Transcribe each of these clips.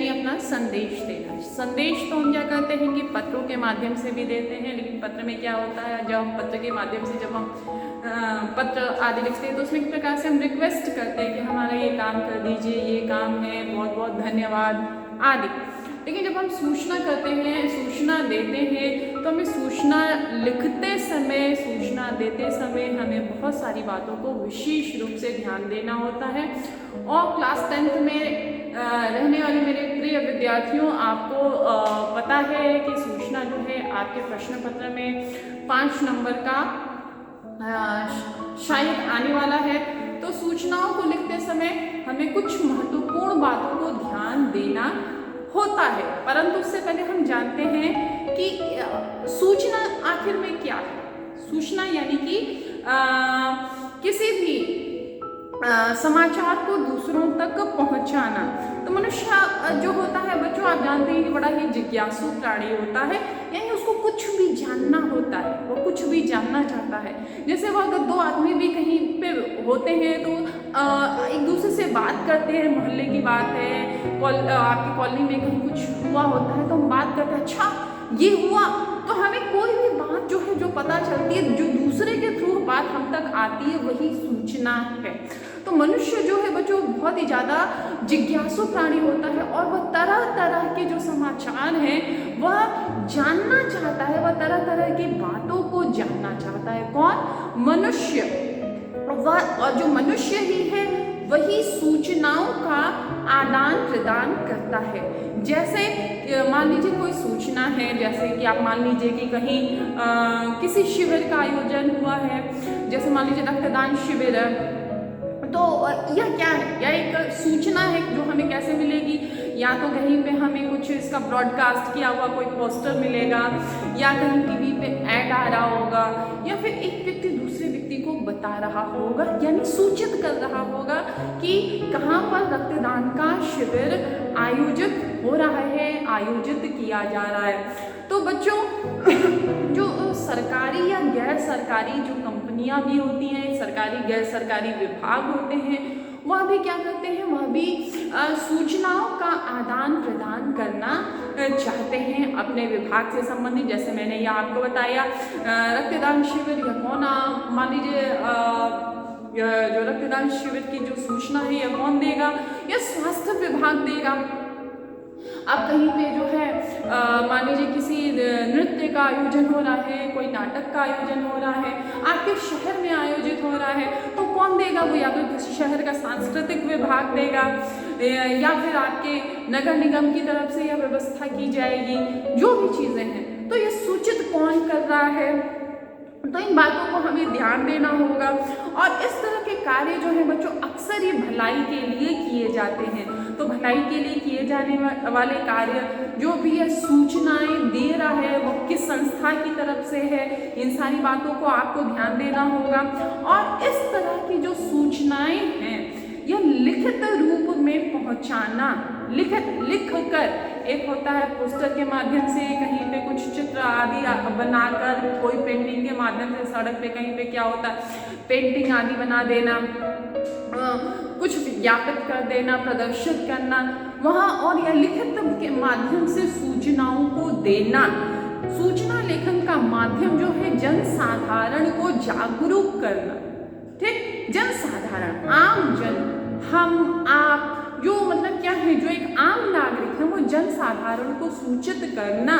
यानी अपना संदेश देना। संदेश तो हम क्या करते हैं कि पत्रों के माध्यम से भी देते हैं, लेकिन पत्र में क्या होता है, जब हम पत्र के माध्यम से जब हम पत्र आदि लिखते हैं तो उसमें एक प्रकार से हम रिक्वेस्ट करते हैं कि हमारा ये काम कर दीजिए, ये काम है, बहुत बहुत धन्यवाद आदि। लेकिन जब हम सूचना करते हैं, सूचना देते हैं, तो हमें सूचना लिखते समय, सूचना देते समय हमें बहुत सारी बातों को विशेष रूप से ध्यान देना होता है। और क्लास 10th में रहने वाले मेरे प्रिय विद्यार्थियों, आपको पता है कि सूचना जो है आपके प्रश्न पत्र में 5 नंबर का शायद आने वाला है। तो सूचनाओं को लिखते समय हमें कुछ महत्वपूर्ण बातों को ध्यान देना होता है, परंतु उससे पहले हम जानते हैं कि सूचना आखिर में क्या है। सूचना यानी कि किसी भी समाचार को दूसरों तक पहुंचाना। तो मनुष्य जो होता है बच्चों, आप जानते हैं कि बड़ा ही जिज्ञासु प्राणी होता है, यानी उसको कुछ भी जानना होता है, वो कुछ भी जानना चाहता है। जैसे वो अगर दो आदमी भी कहीं पे होते हैं तो एक दूसरे से बात करते हैं, मोहल्ले की बात है, आपकी कॉलोनी में कहीं कुछ हुआ होता है तो हम बात करते हैं, अच्छा ये हुआ। तो हमें कोई भी बात जो है, जो पता चलती है, जो दूसरे के थ्रू बात हम तक आती है, वही सूचना है। तो मनुष्य जो है बच्चों बहुत ही ज़्यादा जिज्ञासु प्राणी होता है और वह तरह तरह के जो समाचार हैं वह जानना चाहता है, वह तरह तरह की बातों को जानना चाहता है। कौन? मनुष्य। वह, और जो मनुष्य ही है वही सूचनाओं का आदान प्रदान करता है। जैसे मान लीजिए कोई सूचना है, जैसे कि आप मान लीजिए कि कहीं किसी शिविर का आयोजन हुआ है, जैसे मान लीजिए रक्तदान शिविर है, तो यह क्या है? यह एक सूचना है जो हमें कैसे मिलेगी? या तो कहीं पे हमें कुछ इसका ब्रॉडकास्ट किया हुआ कोई पोस्टर मिलेगा, या कहीं टीवी पे ऐड आ रहा होगा, या फिर एक व्यक्ति दूसरे व्यक्ति को बता रहा होगा, यानी सूचित कर रहा होगा कि कहाँ पर रक्तदान का शिविर आयोजित हो रहा है, आयोजित किया जा रहा है। तो बच्चों जो सरकारी या गैर सरकारी जो कंपनियां भी होती हैं, सरकारी गैर सरकारी विभाग होते हैं, वह भी क्या करते हैं, वह भी सूचनाओं का आदान प्रदान करना चाहते हैं अपने विभाग से संबंधित। जैसे मैंने यह आपको बताया रक्तदान शिविर, या कौन मान लीजिए जो रक्तदान शिविर की जो सूचना है यह कौन देगा? यह स्वास्थ्य विभाग देगा। अब कहीं पे जो है मान लीजिए किसी नृत्य का आयोजन हो रहा है, कोई नाटक का आयोजन हो रहा है, आपके शहर में आयोजित हो रहा है, तो कौन देगा? वो या तो शहर का सांस्कृतिक विभाग देगा, या फिर आपके नगर निगम की तरफ से यह व्यवस्था की जाएगी। जो भी चीज़ें हैं, तो ये सूचित कौन कर रहा है? तो इन बातों को हमें ध्यान देना होगा। और इस तरह के कार्य जो है बच्चों अक्सर ये भलाई के लिए किए जाते हैं। तो भलाई के लिए किए जाने वाले कार्य जो भी है सूचनाएं दे रहा है वो किस संस्था की तरफ से है, इन सारी बातों को आपको ध्यान देना होगा। और इस तरह की जो सूचनाएं हैं यह लिखित रूप में पहुंचाना, लिख कर, एक होता है पोस्टर के माध्यम से, कहीं पे कुछ चित्र आदि बनाकर, कोई पेंटिंग के माध्यम से, सड़क पे कहीं पे क्या होता है पेंटिंग आदि बना देना, कुछ विज्ञापित कर देना, प्रदर्शित करना वहाँ, और यह लिखित के माध्यम से सूचनाओं को देना। सूचना लेखन का माध्यम जो है जन साधारण को जागरूक करना, ठीक? जन साधारण, आम जन, हम आप, जो मतलब क्या है, जो एक आम नागरिक है वो जन साधारण को सूचित करना,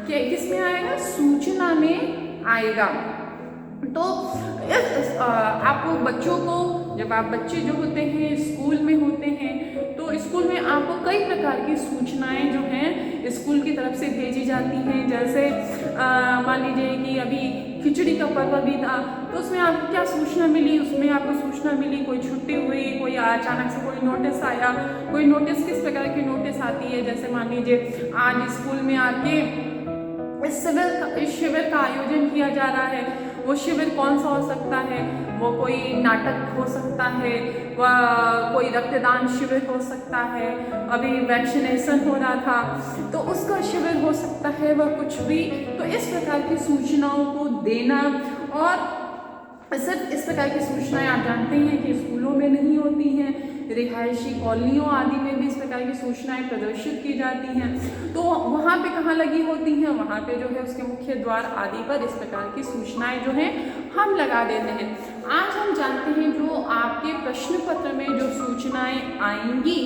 क्या किसमें आएगा? सूचना में आएगा। तो आपको बच्चों को, जब आप बच्चे जो होते हैं स्कूल में होते हैं, तो स्कूल में आपको कई प्रकार की सूचनाएं जो हैं स्कूल की तरफ से भेजी जाती हैं। जैसे मान लीजिए कि अभी खिचड़ी का पर्व भी था, तो उसमें आपको क्या सूचना मिली? उसमें आपको सूचना मिली कोई छुट्टी हुई, कोई अचानक से कोई नोटिस आया। कोई नोटिस किस प्रकार की नोटिस आती है? जैसे मान लीजिए आज स्कूल में आके इस शिविर का आयोजन किया जा रहा है, वो शिविर कौन सा हो सकता है? वो कोई नाटक हो सकता है, वह कोई रक्तदान शिविर हो सकता है, अभी वैक्सीनेशन हो रहा था तो उसका शिविर हो सकता है, वह कुछ भी। तो इस प्रकार की सूचनाओं को देना, और सिर्फ इस प्रकार की सूचनाएं आप जानते हैं कि स्कूलों में नहीं होती हैं, रिहायशी कॉलोनियों आदि में भी इस प्रकार की सूचनाएं प्रदर्शित की जाती हैं। तो वहाँ पे कहाँ लगी होती हैं, वहाँ पे जो है उसके मुख्य द्वार आदि पर इस प्रकार की सूचनाएं जो है हम लगा देते हैं। आज हम जानते हैं जो आपके प्रश्न पत्र में जो सूचनाएं आएंगी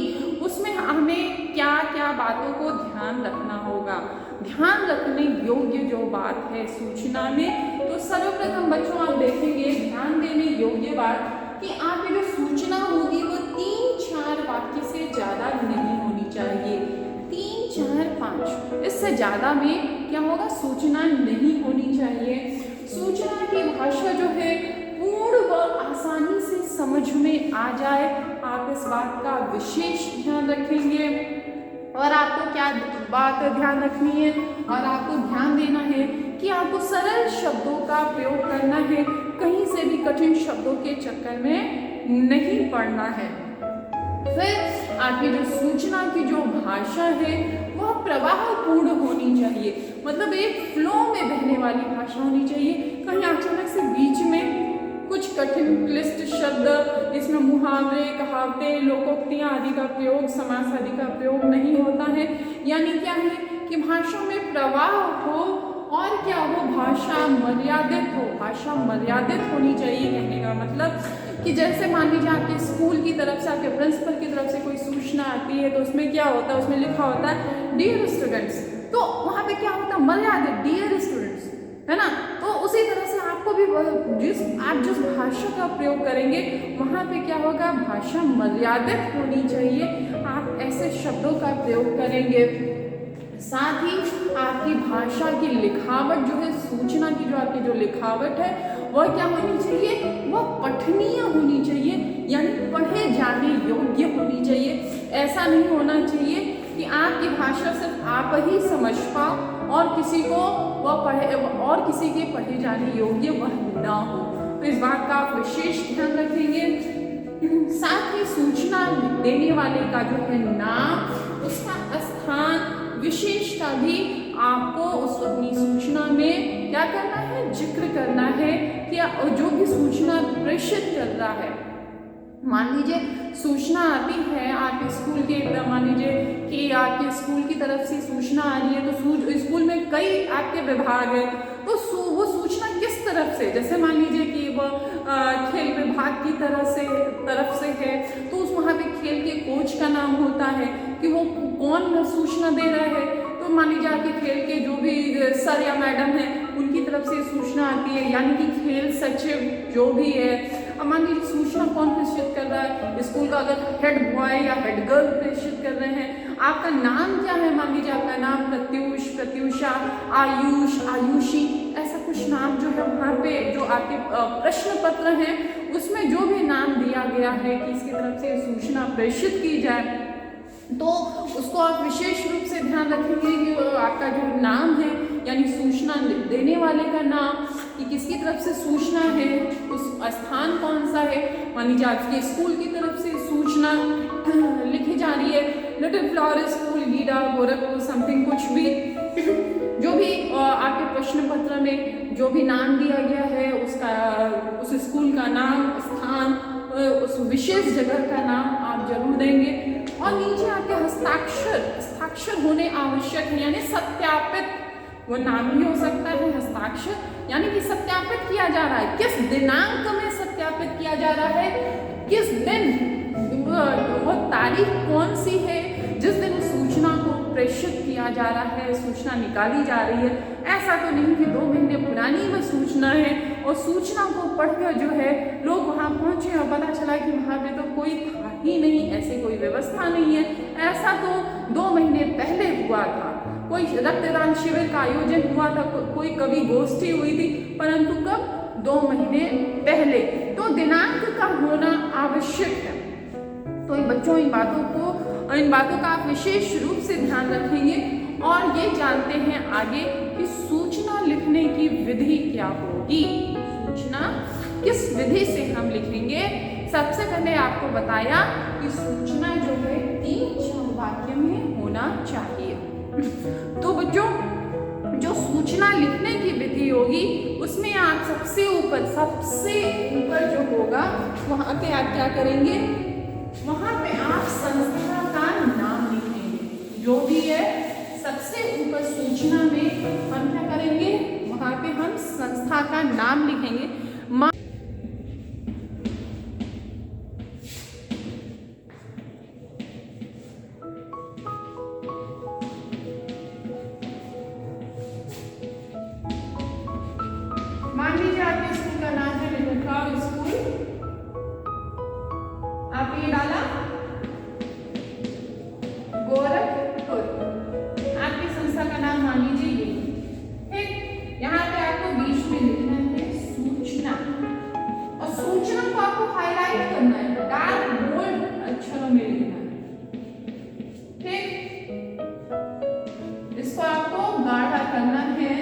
उसमें हमें क्या क्या बातों को ध्यान रखना होगा। ध्यान रखने योग्य जो बात है सूचना में, तो सर्वप्रथम बच्चों आप देखेंगे ध्यान देने योग्य बात कि आपकी जो सूचना होगी वो 3-4 वाक्य से ज़्यादा नहीं होनी चाहिए। 3, 4, 5 इससे ज़्यादा में क्या होगा, सूचना नहीं होनी चाहिए। सूचना की भाषा जो है पूर्ण व आसानी से समझ में आ जाए, आप इस बात का विशेष ध्यान रखेंगे। और आपको क्या बात ध्यान रखनी है, और आपको ध्यान देना है कि आपको सरल शब्दों का प्रयोग करना है, कहीं से भी कठिन शब्दों के चक्कर में नहीं पड़ना है। फिर आपकी जो सूचना की जो भाषा है वह प्रवाहपूर्ण होनी चाहिए, मतलब एक फ्लो में बहने वाली भाषा होनी चाहिए। कहीं अचानक से बीच में कुछ कठिन क्लिष्ट शब्द, इसमें मुहावरे, कहावतें, लोकोक्तियां आदि का प्रयोग, समास आदि का प्रयोग नहीं होता है। यानी क्या है कि भाषा में प्रवाह हो और क्या हो, भाषा मर्यादित हो। भाषा मर्यादित होनी चाहिए, कहने का मतलब कि जैसे मान लीजिए आपके स्कूल की तरफ से, आपके प्रिंसिपल की तरफ से कोई सूचना आती है तो उसमें क्या होता है, उसमें लिखा होता है डियर स्टूडेंट्स, तो वहाँ पे क्या होता है, मर्यादित डियर स्टूडेंट्स, है ना। तो उसी तरह से आपको भी आप जिस भाषा का प्रयोग करेंगे वहाँ पे क्या होगा, भाषा मर्यादित होनी चाहिए। आप ऐसे शब्दों का प्रयोग करेंगे। साथ ही आपकी भाषा की लिखावट जो है, सूचना की जो आपकी जो लिखावट है वह क्या होनी चाहिए, वह पठनीय होनी चाहिए, यानी पढ़े जाने योग्य होनी चाहिए। ऐसा नहीं होना चाहिए कि आपकी भाषा सिर्फ आप ही समझ पाओ और किसी को वह पढ़े, और किसी के पढ़े जाने योग्य वह ना हो। तो इस बात का आप विशेष ध्यान रखेंगे। साथ ही सूचना देने वाले का जो है नाम, उसका स्थान, विशेषता भी आपको उस अपनी सूचना में क्या करना है, जिक्र करना है कि जो भी सूचना प्रेषित कर रहा है। मान लीजिए सूचना आती है आपके स्कूल के, मान लीजिए कि आपके स्कूल की तरफ से सूचना आ रही है, तो स्कूल में कई आपके विभाग है, तो वो सूचना किस तरफ से, जैसे मान लीजिए कि वह खेल विभाग की तरफ से है, तो उस वहाँ पे खेल के कोच का नाम होता है कि वो कौन सूचना दे रहा है। तो मान लीजिए आपके खेल के जो भी सर या मैडम है उनकी तरफ से सूचना आती है, यानी कि खेल सचिव जो भी है। अब मान लीजिए सूचना कौन प्रेषित कर रहा है, स्कूल का अगर हेड बॉय या हेड गर्ल प्रेषित कर रहे हैं। आपका नाम क्या है, मान लीजिए आपका नाम प्रत्युष, प्रत्युषा, आयुष, आयुषी, ऐसा कुछ नाम जो है वहाँ पे जो आपके प्रश्न पत्र है उसमें जो भी नाम दिया गया है कि इसकी तरफ से सूचना प्रेषित की जाए, तो उसको आप विशेष रूप से ध्यान रखेंगे कि आपका जो नाम है, यानी सूचना देने वाले का नाम, कि किसकी तरफ से सूचना है, उस स्थान कौन सा है। मान लीजिए आपके स्कूल की तरफ से सूचना लिखी जा रही है, little flower school GIDA Gorakhpur something, कुछ भी जो भी आपके प्रश्न पत्र में जो भी नाम दिया गया है उसका, उस स्कूल का नाम, स्थान, उस विशेष जगह का नाम आप जरूर देंगे। और नीचे आपके हस्ताक्षर होने आवश्यक है, यानी सत्यापित, वो नाम भी हो सकता है हस्ताक्षर, यानी कि सत्यापित किया जा रहा है, किस दिनांक में सत्यापित किया जा रहा है, किस दिन, वो तारीख कौन सी है जिस दिन सूचना को प्रेषित किया जा रहा है, सूचना निकाली जा रही है। ऐसा तो नहीं कि 2 महीने पुरानी वह सूचना है और सूचना को पढ़कर जो है लोग वहाँ पहुँचे और पता चला कि वहाँ पे तो कोई था ही नहीं, ऐसी कोई व्यवस्था नहीं है। ऐसा तो 2 महीने पहले हुआ था, कोई रक्तदान शिविर का आयोजन हुआ था, कोई कवि गोष्ठी हुई थी, परंतु कब, 2 महीने पहले। तो दिनांक का होना आवश्यक है। तो इन बच्चों इन बातों का आप विशेष रूप से ध्यान रखेंगे। और ये जानते हैं आगे कि सूचना लिखने की विधि क्या होगी, सूचना किस विधि से हम लिखेंगे। सबसे पहले आपको बताया कि सूचना जो है 3-4 वाक्य में होना चाहिए। तो बच्चों जो सूचना लिखने की विधि होगी उसमें आप सबसे ऊपर जो होगा वहां पे आप क्या करेंगे, वहां पे आप संस्था का नाम लिखेंगे। जो भी है सबसे ऊपर सूचना में हम क्या करेंगे, वहां पे हम संस्था का नाम लिखेंगे। मान लीजिए आपके स्कूल का नाम है लिखा स्कूल, आपने ये डाला गोरखपुर, आपकी संस्था का नाम मान लीजिए ये। ठीक, यहाँ पे आपको बीच में लिखना है सूचना, और सूचना को आपको हाईलाइट करना है, डार्क बोल्ड अक्षरों में लिखना है। ठीक, इसको आपको गाढ़ा करना है।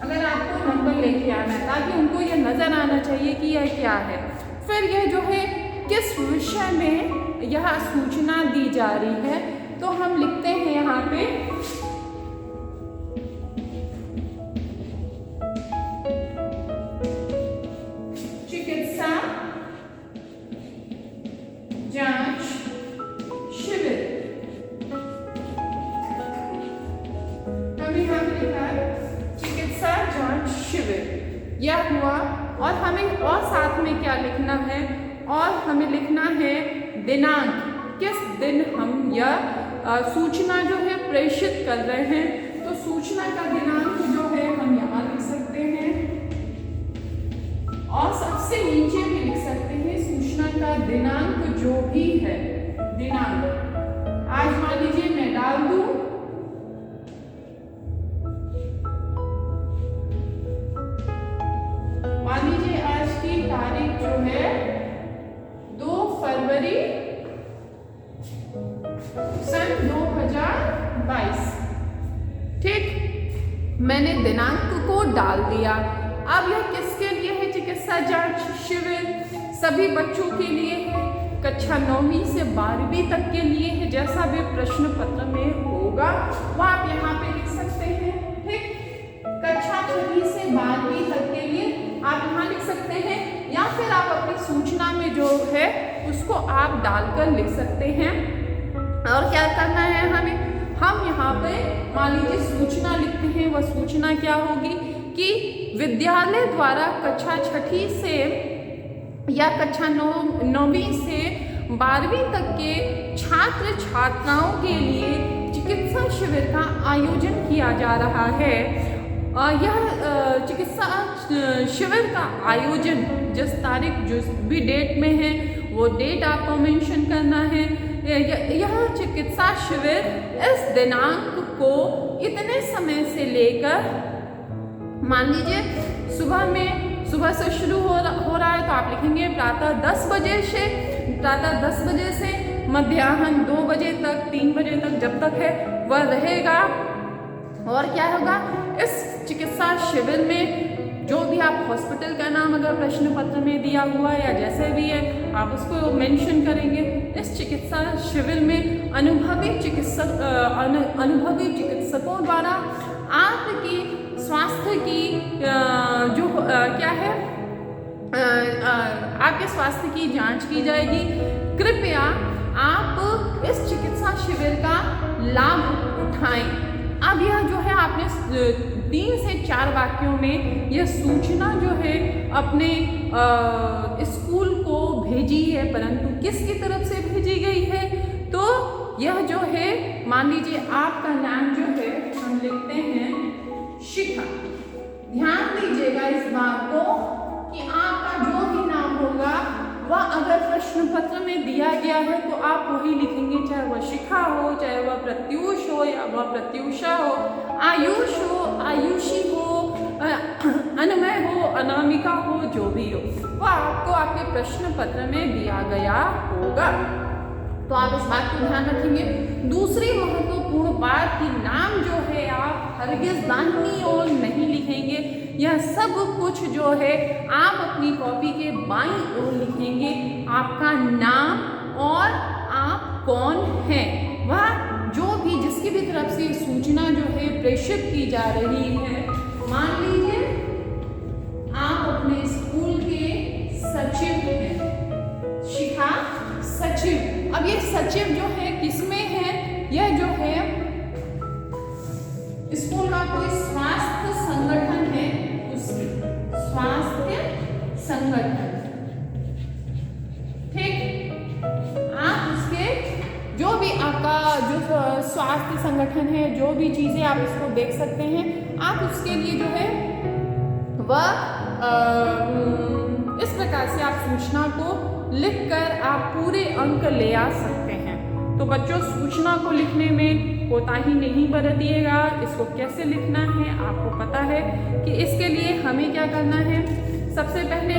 अगर आपको नंबर लेके आना है ताकि उनको ये नजर आना चाहिए कि यह क्या है। फिर यह जो है किस विषय में यह सूचना दी जा रही है, तो हम लिखते हैं यहाँ पे चिकित्सा जांच शिविर। हम यहाँ पे लिखा है चिकित्सा जांच शिविर, यह हुआ। और हमें और साथ में क्या लिखना है, और हमें लिखना है दिनांक, किस दिन हम यह सूचना जो है प्रेषित कर रहे हैं। तो सूचना का दिनांक जो है हम यहाँ लिख सकते हैं, और सबसे नीचे भी लिख सकते हैं सूचना का दिनांक जो भी है। दिनांक आज मान लीजिए मैं डाल दूं मान लीजिए आज की तारीख जो है 2 फरवरी सन 2022। ठीक, मैंने दिनांक को डाल दिया। अब यह किसके लिए है? चिकित्सा जांच शिविर सभी बच्चों के लिए है, कक्षा 9वीं से 12वीं तक के लिए है। जैसा भी प्रश्न पत्र में होगा वो आप यहाँ पे लिख सकते हैं। ठीक, कक्षा 6वीं से 12वीं तक के लिए आप यहाँ लिख सकते हैं, या फिर आप अपनी सूचना में जो है उसको आप डालकर लिख सकते हैं। और क्या करना है हमें, हम यहाँ पे मान लीजिए सूचना लिखते हैं। वह सूचना क्या होगी कि विद्यालय द्वारा कक्षा 6ठी से या कक्षा 9वीं से 12वीं तक के छात्र छात्राओं के लिए चिकित्सा शिविर का आयोजन किया जा रहा है। यह चिकित्सा शिविर का आयोजन जिस तारीख जिस भी डेट में है वो डेट आपको मेंशन करना है। यह चिकित्सा शिविर इस दिनांक को इतने समय से लेकर मान लीजिए सुबह से शुरू हो रहा है, तो आप लिखेंगे प्रातः 10 बजे से मध्याह्न 2 बजे तक, 3 बजे तक जब तक है वह रहेगा। और क्या होगा, इस चिकित्सा शिविर में जो भी आप हॉस्पिटल का नाम अगर प्रश्न पत्र में दिया हुआ है या जैसे भी है आप उसको मेंशन करेंगे। इस चिकित्सा शिविर में अनुभवी चिकित्सकों द्वारा आपकी स्वास्थ्य की जो क्या है आपके स्वास्थ्य की जांच की जाएगी। कृपया आप इस चिकित्सा शिविर का लाभ उठाएं। अब यह जो है आपने 3 से 4 वाक्यों में यह सूचना जो है अपने स्कूल को भेजी है, परंतु किसकी तरफ से भेजी गई है? तो यह जो है मान लीजिए आपका नाम जो है हम लिखते हैं शिखा। ध्यान दीजिएगा इस बात को कि आपका जो भी नाम होगा वह अगर प्रश्न पत्र में दिया गया है तो आप वही लिखेंगे, चाहे वह शिखा हो, चाहे वह प्रत्यूष हो या वह प्रत्यूषा हो, आयुष हो, आयुषी हो, अनमय हो, अनामिका हो, जो भी हो वह आपको आपके प्रश्न पत्र में दिया गया होगा। तो आप इस बात को ध्यान रखेंगे। दूसरी महत्वपूर्ण बात कि नाम जो है आप हरगिज दाहिनी ओर नहीं लिखेंगे। यह सब कुछ जो है आप अपनी कॉपी के बाईं ओर लिखेंगे। आपका नाम और आप कौन हैं, वह जो भी जिसकी भी तरफ से सूचना जो है प्रेषित की जा रही है। मान लीजिए आप अपने स्कूल के सचिव हैं शिखा सचिव जो है किसमें है, यह जो है स्कूल का कोई स्वास्थ्य संगठन है, उसकी स्वास्थ्य संगठन, ठीक। आप उसके जो भी आपका जो स्वास्थ्य संगठन है, जो भी चीजें आप इसको देख सकते हैं, आप उसके लिए जो है वह इस प्रकार से आप सूचना को लिखकर आप पूरे अंक ले आ सकते हैं। तो बच्चों, सूचना को लिखने में कोताही नहीं बरतिएगा। इसको कैसे लिखना है आपको पता है कि इसके लिए हमें क्या करना है। सबसे पहले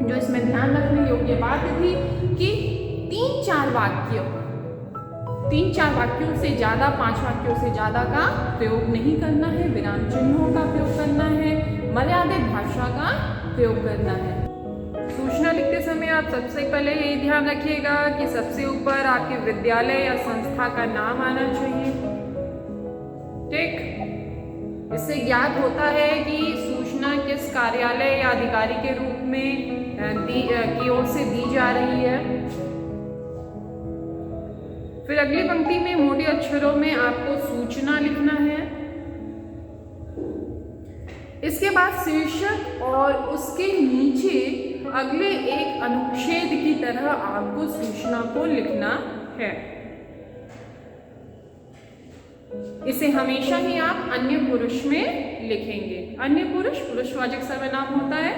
जो इसमें ध्यान रखने योग्य बात थी कि 3-4 वाक्यों से ज़्यादा, 5 वाक्यों से ज़्यादा का प्रयोग नहीं करना है, विराम चिन्हों का प्रयोग करना है, मर्यादित भाषा का प्रयोग करना है। सूचना लिखते समय आप सबसे पहले यही ध्यान रखिएगा कि सबसे ऊपर आपके विद्यालय या संस्था का नाम आना चाहिए, ठीक। इससे ज्ञात होता है कि सूचना किस कार्यालय या अधिकारी के रूप में की ओर से दी जा रही है। फिर अगली पंक्ति में मोटे अक्षरों में आपको सूचना लिखना है। इसके बाद शीर्षक और उसके नीचे अगले एक अनुच्छेद की तरह आपको सूचना को लिखना है। इसे हमेशा ही आप अन्य पुरुष में लिखेंगे। अन्य पुरुष पुरुषवाचक सर्वनाम होता है।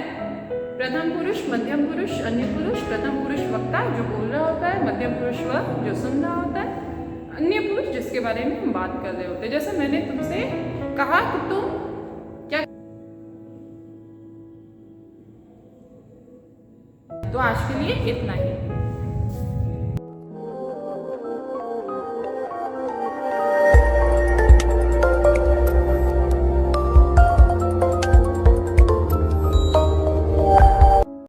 प्रथम पुरुष, मध्यम पुरुष, अन्य पुरुष। प्रथम पुरुष वक्ता जो बोल रहा होता है, मध्यम पुरुष वह जो सुन रहा होता है, अन्य पुरुष जिसके बारे में हम बात कर रहे होते हैं। जैसे मैंने तुमसे कहा कि तुम क्या, तो आज के लिए इतना ही।